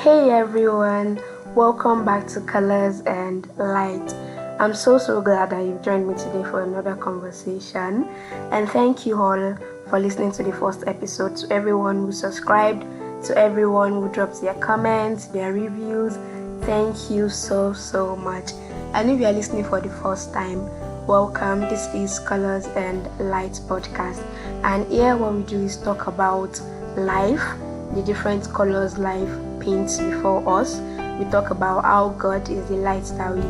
Hey everyone, welcome back to Colors and Light. I'm so glad that you've joined me today for another conversation, and thank you all for listening to the first episode. To everyone who subscribed, to everyone who dropped their comments, their reviews, thank you so much. And if you are listening for the first time, welcome. This is Colors and Light podcast, and here what we do is talk about life, the different colors life paints before us. We talk about how God is the light that we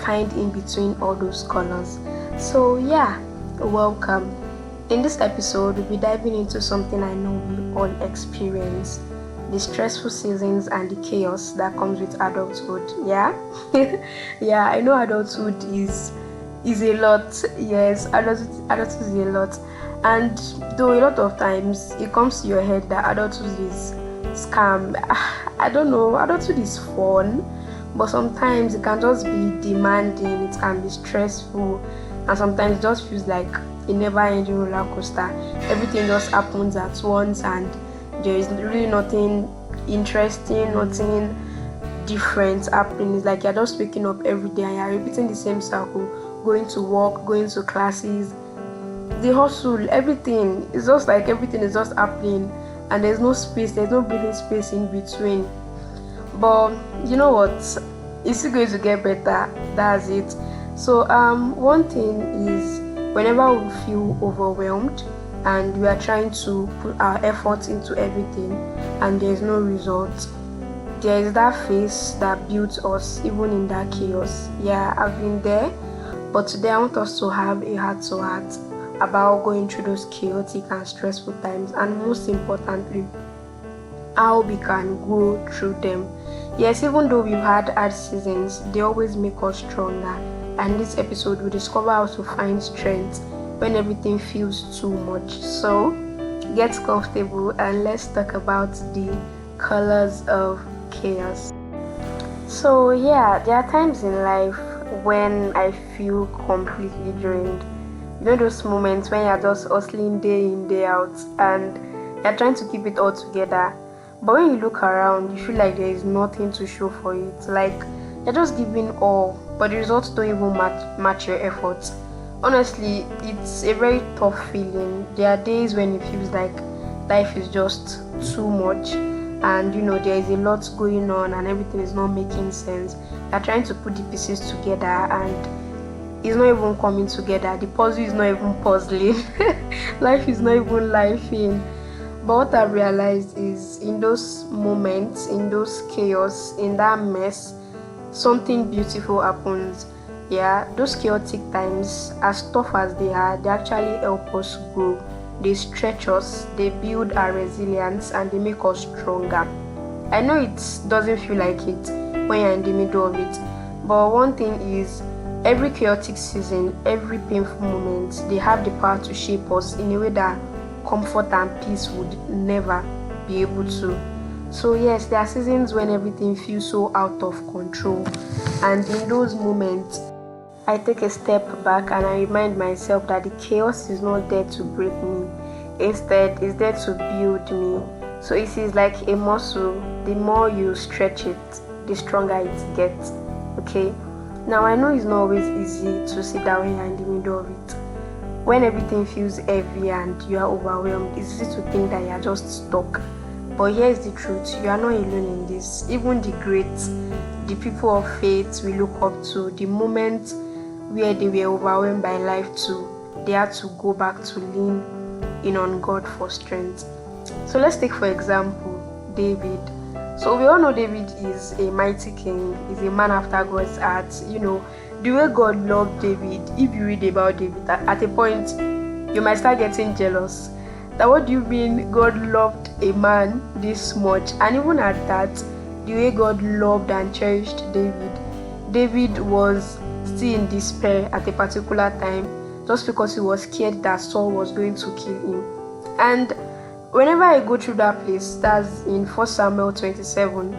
find in between all those colors. So welcome. In this episode, we'll be diving into something I know we all experience: the stressful seasons and the chaos that comes with adulthood. Yeah, I know adulthood is a lot. Yes, adulthood is a lot. And though a lot of times it comes to your head that adulthood is scam, I don't know, adulthood is fun, but sometimes it can just be demanding, it can be stressful, and sometimes it just feels like a never-ending roller coaster. Everything just happens at once, and there is really nothing interesting, nothing different happening. It's like you're just waking up every day and you're repeating the same cycle, going to work, going to classes, the hustle, everything. It's just like everything is just happening, and there's no space, there's no breathing space in between. But you know what? It's still going to get better. That's it. So one thing is, whenever we feel overwhelmed and we are trying to put our efforts into everything and there's no result, there is that phase that builds us even in that chaos. Yeah, I've been there, but today I want us to have a heart-to-heart about going through those chaotic and stressful times, and most importantly, how we can grow through them. Yes, even though we've had hard seasons, they always make us stronger. And this episode will discover how to find strength when everything feels too much. So get comfortable and let's talk about the colors of chaos. So there are times in life when I feel completely drained. You know those moments when you're just hustling day in, day out, and you're trying to keep it all together. But when you look around, you feel like there is nothing to show for it. Like you're just giving all, but the results don't even match your efforts. Honestly, it's a very tough feeling. There are days when it feels like life is just too much, and there is a lot going on and everything is not making sense. You're trying to put the pieces together and it's not even coming together. The puzzle is not even puzzling. Life is not even lifing. But what I've realized is, in those moments, in those chaos, in that mess, something beautiful happens. Yeah, those chaotic times, as tough as they are, they actually help us grow. They stretch us, they build our resilience, and they make us stronger. I know it doesn't feel like it when you're in the middle of it, but one thing is, every chaotic season, every painful moment, they have the power to shape us in a way that comfort and peace would never be able to. So yes, there are seasons when everything feels so out of control, and in those moments, I take a step back and I remind myself that the chaos is not there to break me. Instead, it's there to build me. So it is like a muscle. The more you stretch it, the stronger it gets. Okay? Now, I know it's not always easy to sit down when you're in the middle of it. When everything feels heavy and you are overwhelmed, it's easy to think that you are just stuck. But here's the truth: you are not alone in this. Even the greats, the people of faith we look up to, the moments where they were overwhelmed by life too, they had to go back to lean in on God for strength. So let's take, for example, David. So we all know David is a mighty king, is a man after God's heart. The way God loved David, if you read about David, at a point, you might start getting jealous. That what do you mean God loved a man this much? And even at that, the way God loved and cherished David was still in despair at a particular time, just because he was scared that Saul was going to kill him. And whenever I go through that place, that's in 1 Samuel 27,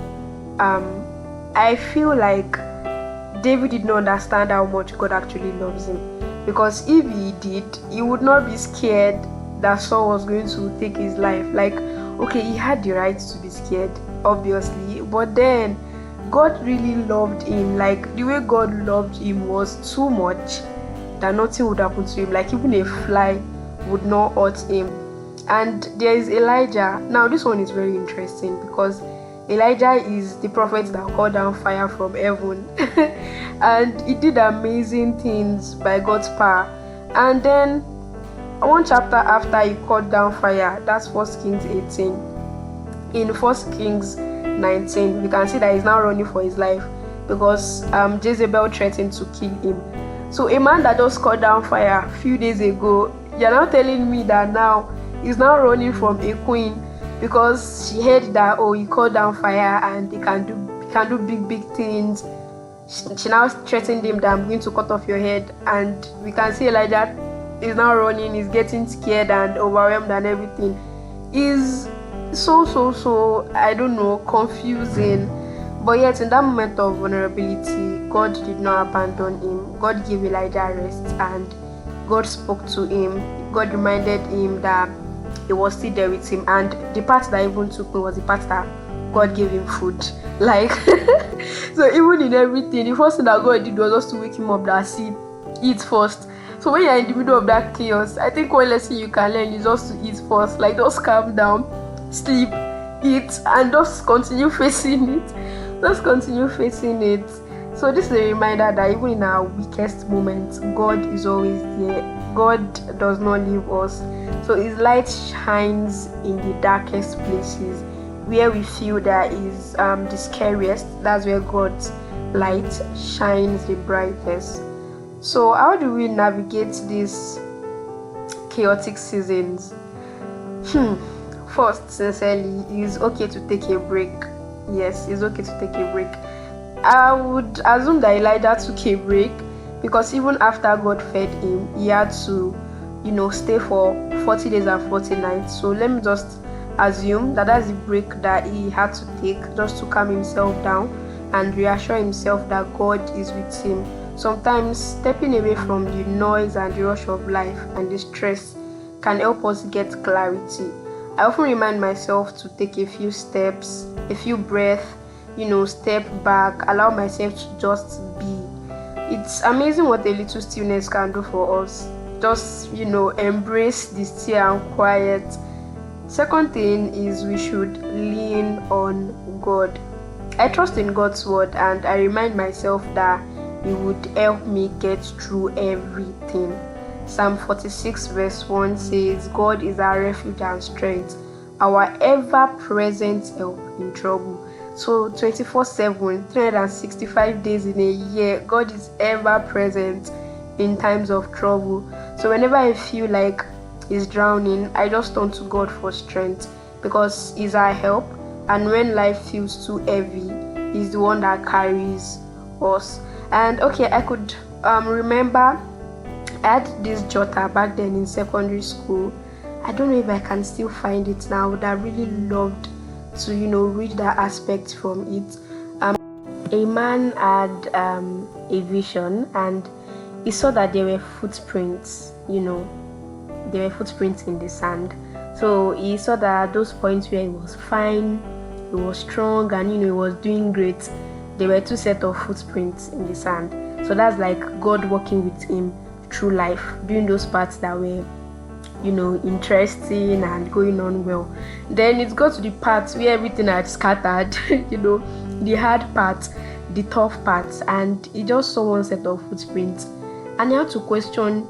I feel like David did not understand how much God actually loves him. Because if he did, he would not be scared that Saul was going to take his life. Like, okay, he had the right to be scared, obviously, But then God really loved him. Like, the way God loved him was too much that nothing would happen to him. Like, even a fly would not hurt him. And there is Elijah. Now this one is very interesting because Elijah is the prophet that called down fire from heaven and he did amazing things by God's power. And then one chapter after he called down fire, that's 1 Kings 18. In 1 Kings 19, we can see that he's now running for his life because Jezebel threatened to kill him. So a man that just called down fire a few days ago, you're now telling me that now he's now running from a queen because she heard that, oh, he called down fire and he can do big things. She now threatened him that I'm going to cut off your head. And we can see Elijah is now running, he's getting scared and overwhelmed and everything. Is so I don't know, confusing. But yet in that moment of vulnerability, God did not abandon him. God gave Elijah rest and God spoke to him. God reminded him that he was still there with him, and the part that even took me was the part that God gave him food. Like so even in everything, the first thing that God did was just to wake him up that, see, eat first. So when you're in the middle of that chaos, I think one lesson you can learn is just to eat first. Like, just calm down, sleep, eat, and just continue facing it. So this is a reminder that even in our weakest moments, God is always there. God does not leave us. So his light shines in the darkest places. Where we feel that is the scariest, that's where God's light shines the brightest. So how do we navigate these chaotic seasons? First, sincerely, it's okay to take a break. Yes, it's okay to take a break. I would assume that Elijah took a break because even after God fed him, he had to, stay for 40 days and 40 nights. So let me just assume that that's the break that he had to take just to calm himself down and reassure himself that God is with him. Sometimes stepping away from the noise and the rush of life and the stress can help us get clarity. I often remind myself to take a few steps, a few breaths, step back, allow myself to just be. It's amazing what a little stillness can do for us. Just, embrace the still and quiet. Second thing is we should lean on God. I trust in God's word and I remind myself that He would help me get through everything. Psalm 46 verse 1 says, God is our refuge and strength, our ever-present help in trouble. So 24/7, 365 days in a year, God is ever present in times of trouble. So whenever I feel like He's drowning, I just turn to God for strength because He's our help. And when life feels too heavy, He's the one that carries us. And okay, I could remember I had this jotter back then in secondary school. I don't know if I can still find it now, but I really loved to read that aspect from it. A man had a vision and he saw that there were footprints, there were footprints in the sand. So he saw that those points where he was fine, he was strong, and he was doing great, there were two sets of footprints in the sand. So that's like God working with him through life, doing those parts that were interesting and going on well. Then it got to the part where everything had scattered, the hard part, the tough parts, and he just saw one set of footprints and he had to question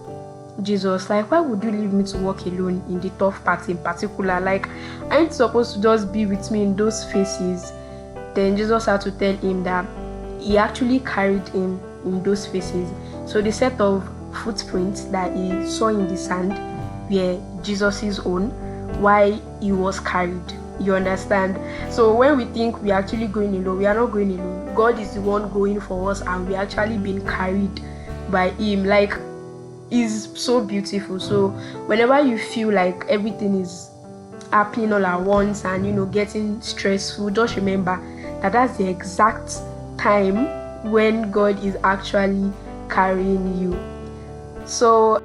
Jesus, like, why would you leave me to walk alone in the tough part in particular? Like, aren't you supposed to just be with me in those phases? Then Jesus had to tell him that He actually carried him in those phases. So the set of footprints that he saw in the sand were Jesus's own, while he was carried. You understand? So when we think we are actually going alone, we are not going alone. God is the one going for us, and we are actually being carried by Him. Like, is so beautiful. So whenever you feel like everything is happening all at once and getting stressful, just remember that that's the exact time when God is actually carrying you. So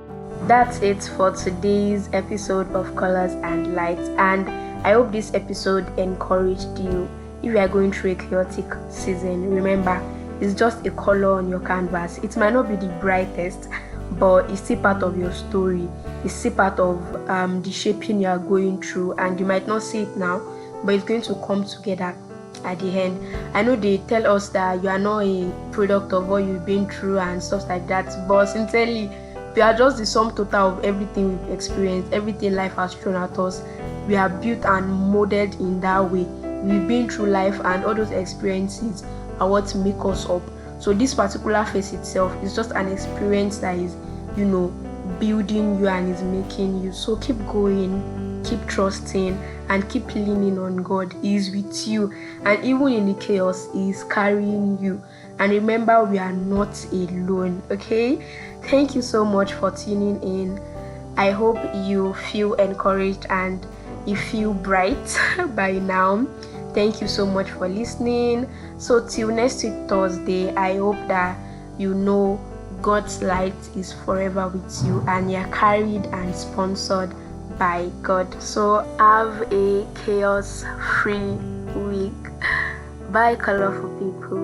that's it for today's episode of Colors and Lights, and I hope this episode encouraged you if you are going through a chaotic season, remember, it's just a color on your canvas. It might not be the brightest, but it's still part of your story. It's still part of the shaping you are going through, and you might not see it now, but it's going to come together at the end. I know they tell us that you are not a product of what you've been through and stuff like that, but sincerely, we are just the sum total of everything we've experienced, everything life has thrown at us. We are built and molded in that way. We've been through life, and all those experiences are what make us up. So this particular phase itself is just an experience that is, building you and is making you. So keep going, keep trusting, and keep leaning on God. He is with you, and even in the chaos, He is carrying you. And remember, we are not alone. Okay, thank you so much for tuning in. I hope you feel encouraged and you feel bright by now. Thank you so much for listening. So till next week Thursday, I hope that God's light is forever with you, and you're carried and sponsored by God. So have a chaos-free week. Bye, colorful people.